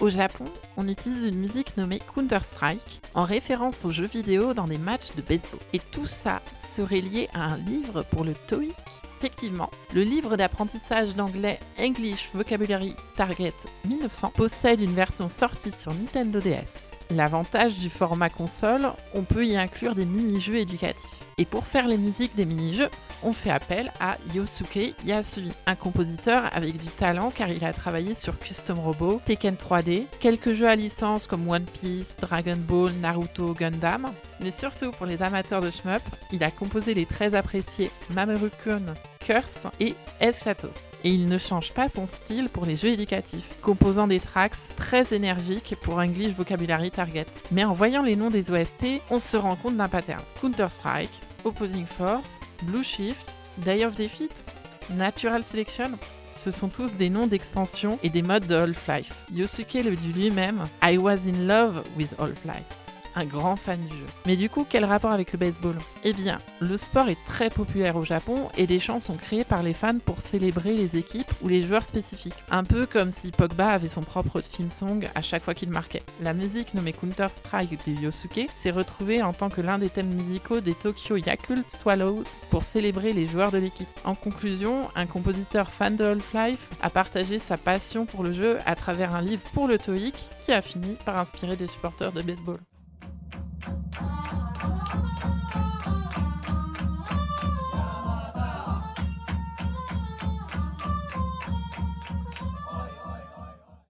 Au Japon, on utilise une musique nommée Counter-Strike en référence aux jeux vidéo dans des matchs de baseball. Et tout ça serait lié à un livre pour le TOEIC. Effectivement, le livre d'apprentissage d'anglais English Vocabulary Target 1900 possède une version sortie sur Nintendo DS. L'avantage du format console, on peut y inclure des mini-jeux éducatifs. Et pour faire les musiques des mini-jeux, on fait appel à Yosuke Yasui, un compositeur avec du talent car il a travaillé sur Custom Robo, Tekken 3D, quelques jeux à licence comme One Piece, Dragon Ball, Naruto, Gundam, mais surtout pour les amateurs de shmup, il a composé les très appréciés Mamoru-kun, Curse et S-Shatos. Et il ne change pas son style pour les jeux éducatifs, composant des tracks très énergiques pour English Vocabulary Target. Mais en voyant les noms des OST, on se rend compte d'un pattern. Counter-Strike, Opposing Force, Blue Shift, Day of Defeat, Natural Selection, ce sont tous des noms d'expansion et des modes de Half-Life. Yosuke le dit lui-même, I was in love with Half-Life. Un grand fan du jeu. Mais du coup, quel rapport avec le baseball ? Eh bien, le sport est très populaire au Japon et des chants sont créés par les fans pour célébrer les équipes ou les joueurs spécifiques. Un peu comme si Pogba avait son propre theme song à chaque fois qu'il marquait. La musique nommée Counter-Strike de Yosuke s'est retrouvée en tant que l'un des thèmes musicaux des Tokyo Yakult Swallows pour célébrer les joueurs de l'équipe. En conclusion, un compositeur fan de Half-Life a partagé sa passion pour le jeu à travers un livre pour le TOEIC qui a fini par inspirer des supporters de baseball.